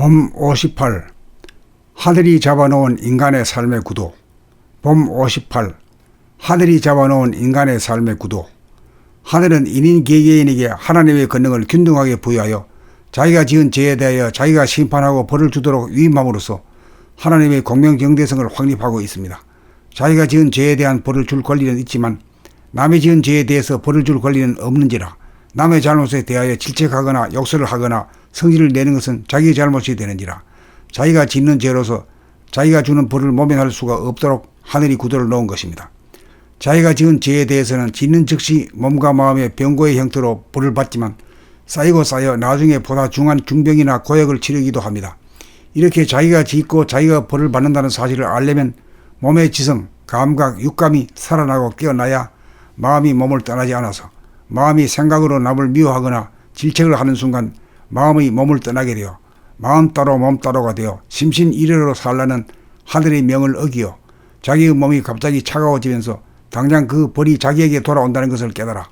범 58. 하늘이 잡아놓은 인간의 삶의 구도. 범 58. 하늘이 잡아놓은 인간의 삶의 구도. 하늘은 인인 개개인에게 하나님의 권능을 균등하게 부여하여 자기가 지은 죄에 대하여 자기가 심판하고 벌을 주도록 위임함으로써 하나님의 공명정대성을 확립하고 있습니다. 자기가 지은 죄에 대한 벌을 줄 권리는 있지만 남의 지은 죄에 대해서 벌을 줄 권리는 없는지라 남의 잘못에 대하여 질책하거나 욕설을 하거나 성질을 내는 것은 자기의 잘못이 되는지라 자기가 짓는 죄로서 자기가 주는 벌을 모면할 수가 없도록 하늘이 구도를 놓은 것입니다. 자기가 지은 죄에 대해서는 짓는 즉시 몸과 마음의 병고의 형태로 벌을 받지만 쌓이고 쌓여 나중에 보다 중한 중병이나 고역을 치르기도 합니다. 이렇게 자기가 짓고 자기가 벌을 받는다는 사실을 알려면 몸의 지성, 감각, 육감이 살아나고 깨어나야 마음이 몸을 떠나지 않아서 마음이 생각으로 남을 미워하거나 질책을 하는 순간 마음이 몸을 떠나게 되어 마음 따로 몸 따로가 되어 심신일회로 살라는 하늘의 명을 어기어 자기의 몸이 갑자기 차가워지면서 당장 그 벌이 자기에게 돌아온다는 것을 깨달아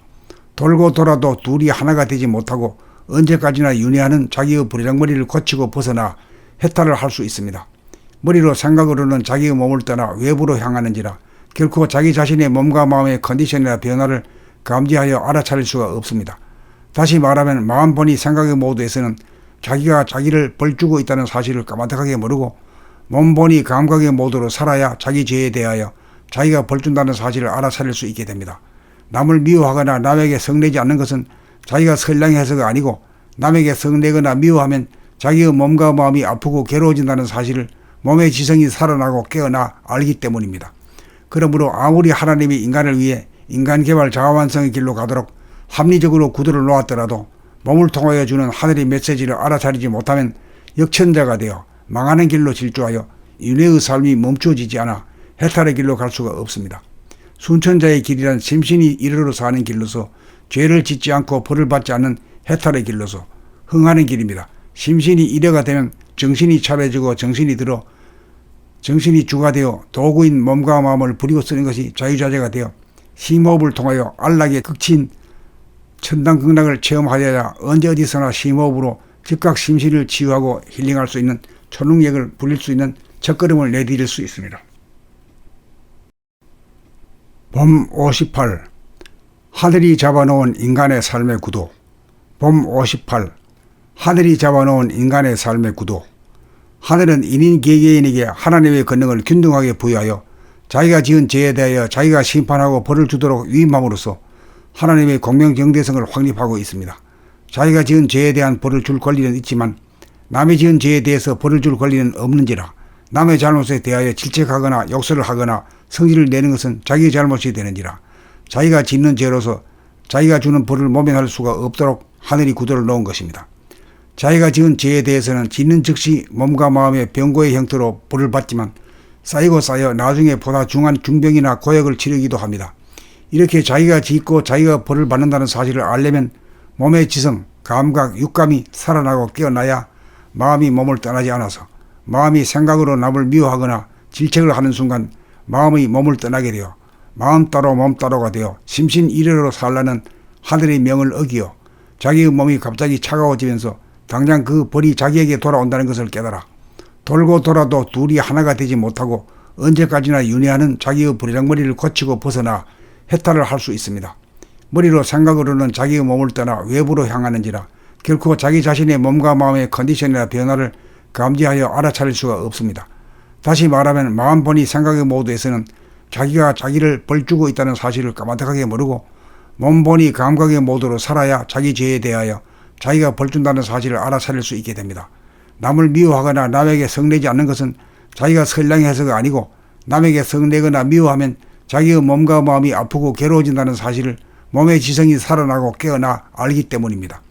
돌고 돌아도 둘이 하나가 되지 못하고 언제까지나 윤회하는 자기의 부리랑머리를 고치고 벗어나 해탈을 할 수 있습니다. 머리로 생각으로는 자기의 몸을 떠나 외부로 향하는지라 결코 자기 자신의 몸과 마음의 컨디션이나 변화를 감지하여 알아차릴 수가 없습니다. 다시 말하면 마음본이 생각의 모드에서는 자기가 자기를 벌주고 있다는 사실을 까마득하게 모르고 몸본이 감각의 모드로 살아야 자기 죄에 대하여 자기가 벌준다는 사실을 알아차릴 수 있게 됩니다. 남을 미워하거나 남에게 성내지 않는 것은 자기가 선량해서가 아니고 남에게 성내거나 미워하면 자기의 몸과 마음이 아프고 괴로워진다는 사실을 몸의 지성이 살아나고 깨어나 알기 때문입니다. 그러므로 아무리 하나님이 인간을 위해 인간개발 자아완성의 길로 가도록 합리적으로 구도를 놓았더라도 몸을 통하여 주는 하늘의 메시지를 알아차리지 못하면 역천자가 되어 망하는 길로 질주하여 윤회의 삶이 멈추어지지 않아 해탈의 길로 갈 수가 없습니다. 순천자의 길이란 심신이 이르러 사는 길로서 죄를 짓지 않고 벌을 받지 않는 해탈의 길로서 흥하는 길입니다. 심신이 이래가 되면 정신이 차려지고 정신이 들어 정신이 주가 되어 도구인 몸과 마음을 부리고 쓰는 것이 자유자재가 되어 심호흡을 통하여 안락의 극치인 천당극락을 체험하여야 언제 어디서나 심호흡으로 즉각 심신을 치유하고 힐링할 수 있는 초능력을 부릴 수 있는 첫걸음을 내디딜 수 있습니다. 범 58. 하늘이 잡아놓은 인간의 삶의 구도. 범 58. 하늘이 잡아놓은 인간의 삶의 구도. 하늘은 인인 개개인에게 하나님의 권능을 균등하게 부여하여 자기가 지은 죄에 대하여 자기가 심판하고 벌을 주도록 위임함으로써 하나님의 공명정대성을 확립하고 있습니다. 자기가 지은 죄에 대한 벌을 줄 권리는 있지만 남의 지은 죄에 대해서 벌을 줄 권리는 없는지라 남의 잘못에 대하여 질책하거나 욕설을 하거나 성질을 내는 것은 자기의 잘못이 되는지라 자기가 짓는 죄로서 자기가 주는 벌을 모면할 수가 없도록 하늘이 구도를 놓은 것입니다. 자기가 지은 죄에 대해서는 짓는 즉시 몸과 마음의 병고의 형태로 벌을 받지만 쌓이고 쌓여 나중에 보다 중한 중병이나 고역을 치르기도 합니다. 이렇게 자기가 짓고 자기가 벌을 받는다는 사실을 알려면 몸의 지성, 감각, 육감이 살아나고 깨어나야 마음이 몸을 떠나지 않아서 마음이 생각으로 남을 미워하거나 질책을 하는 순간 마음이 몸을 떠나게 되어 마음 따로 몸 따로가 되어 심신일회로 살라는 하늘의 명을 어기어 자기의 몸이 갑자기 차가워지면서 당장 그 벌이 자기에게 돌아온다는 것을 깨달아 돌고 돌아도 둘이 하나가 되지 못하고 언제까지나 윤회하는 자기의 부리랑머리를 고치고 벗어나 해탈을 할 수 있습니다. 머리로 생각으로는 자기의 몸을 떠나 외부로 향하는지라 결코 자기 자신의 몸과 마음의 컨디션이나 변화를 감지하여 알아차릴 수가 없습니다. 다시 말하면 마음본이 생각의 모드에서는 자기가 자기를 벌주고 있다는 사실을 까마득하게 모르고 몸본이 감각의 모드로 살아야 자기 죄에 대하여 자기가 벌준다는 사실을 알아차릴 수 있게 됩니다. 남을 미워하거나 남에게 성내지 않는 것은 자기가 선량해서가 아니고 남에게 성내거나 미워하면 자기의 몸과 마음이 아프고 괴로워진다는 사실을 몸의 지성이 살아나고 깨어나 알기 때문입니다.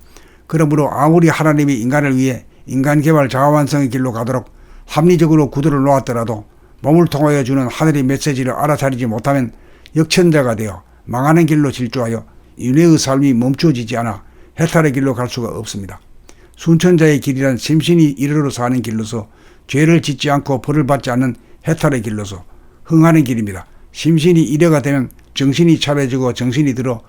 그러므로 아무리 하나님이 인간을 위해 인간개발 자아완성의 길로 가도록 합리적으로 구도를 놓았더라도 몸을 통하여 주는 하늘의 메시지를 알아차리지 못하면 역천자가 되어 망하는 길로 질주하여 윤회의 삶이 멈추어지지 않아 해탈의 길로 갈 수가 없습니다. 순천자의 길이란 심신이 이르러 사는 길로서 죄를 짓지 않고 벌을 받지 않는 해탈의 길로서 흥하는 길입니다. 심신이 이래가 되면 정신이 차려지고 정신이 들어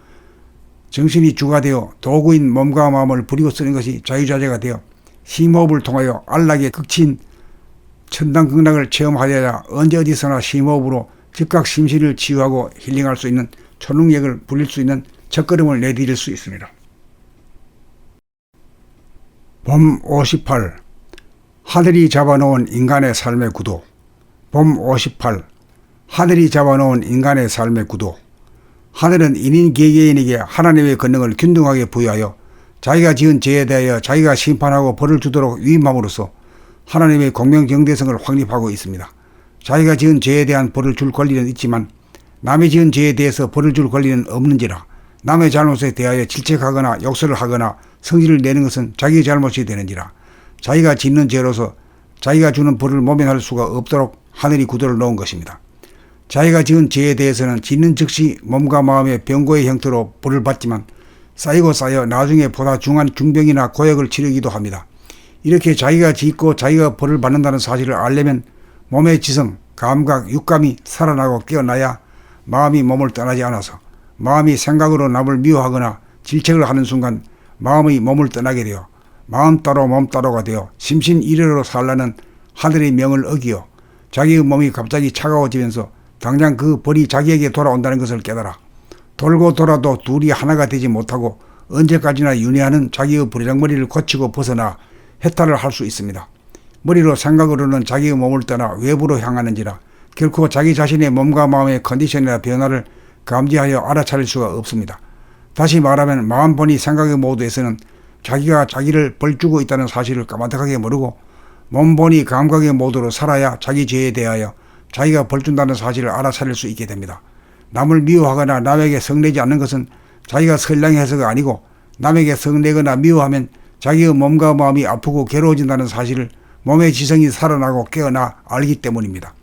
정신이 주가 되어 도구인 몸과 마음을 부리고 쓰는 것이 자유자재가 되어 심호흡을 통하여 안락의 극치인 천당극락을 체험하여야 언제 어디서나 심호흡으로 즉각 심신을 치유하고 힐링할 수 있는 초능력을 부릴 수 있는 첫걸음을 내디딜 수 있습니다. 봄 58. 하늘이 잡아놓은 인간의 삶의 구도. 봄 58. 하늘이 잡아놓은 인간의 삶의 구도. 하늘은 인인 개개인에게 하나님의 권능을 균등하게 부여하여 자기가 지은 죄에 대하여 자기가 심판하고 벌을 주도록 위임함으로써 하나님의 공명정대성을 확립하고 있습니다. 자기가 지은 죄에 대한 벌을 줄 권리는 있지만 남의 지은 죄에 대해서 벌을 줄 권리는 없는지라 남의 잘못에 대하여 질책하거나 욕설을 하거나 성질을 내는 것은 자기의 잘못이 되는지라 자기가 짓는 죄로서 자기가 주는 벌을 모면할 수가 없도록 하늘이 구도를 놓은 것입니다. 자기가 지은 죄에 대해서는 짓는 즉시 몸과 마음의 병고의 형태로 벌을 받지만 쌓이고 쌓여 나중에 보다 중한 중병이나 고역을 치르기도 합니다. 이렇게 자기가 짓고 자기가 벌을 받는다는 사실을 알려면 몸의 지성, 감각, 육감이 살아나고 깨어나야 마음이 몸을 떠나지 않아서 마음이 생각으로 남을 미워하거나 질책을 하는 순간 마음이 몸을 떠나게 되어 마음 따로 몸 따로가 되어 심신일회로 살라는 하늘의 명을 어기어 자기의 몸이 갑자기 차가워지면서 당장 그 벌이 자기에게 돌아온다는 것을 깨달아 돌고 돌아도 둘이 하나가 되지 못하고 언제까지나 윤회하는 자기의 부리장머리를 고치고 벗어나 해탈을 할 수 있습니다. 머리로 생각으로는 자기의 몸을 떠나 외부로 향하는지라 결코 자기 자신의 몸과 마음의 컨디션이나 변화를 감지하여 알아차릴 수가 없습니다. 다시 말하면 마음본이 생각의 모드에서는 자기가 자기를 벌주고 있다는 사실을 까마득하게 모르고 몸본이 감각의 모드로 살아야 자기 죄에 대하여 자기가 벌준다는 사실을 알아차릴 수 있게 됩니다. 남을 미워하거나 남에게 성내지 않는 것은 자기가 선량해서가 아니고 남에게 성내거나 미워하면 자기의 몸과 마음이 아프고 괴로워진다는 사실을 몸의 지성이 살아나고 깨어나 알기 때문입니다.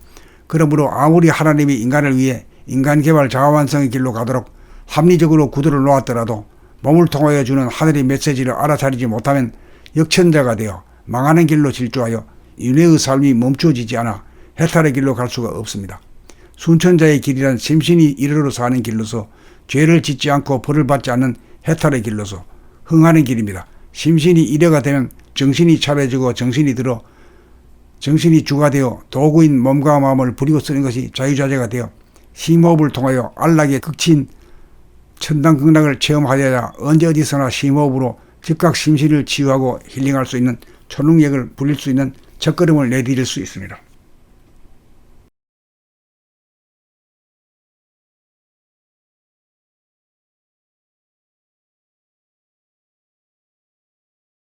그러므로 아무리 하나님이 인간을 위해 인간개발 자아완성의 길로 가도록 합리적으로 구도를 놓았더라도 몸을 통하여 주는 하늘의 메시지를 알아차리지 못하면 역천자가 되어 망하는 길로 질주하여 윤회의 삶이 멈추어지지 않아 해탈의 길로 갈 수가 없습니다. 순천자의 길이란 심신이 이르러 사는 길로서 죄를 짓지 않고 벌을 받지 않는 해탈의 길로서 흥하는 길입니다. 심신이 이래가 되면 정신이 차려지고 정신이 들어 정신이 주가 되어 도구인 몸과 마음을 부리고 쓰는 것이 자유자재가 되어 심호흡을 통하여 안락의 극치인 천당극락을 체험하여야 언제 어디서나 심호흡으로 즉각 심신을 치유하고 힐링할 수 있는 초능력을 부릴 수 있는 첫걸음을 내디딜 수 있습니다.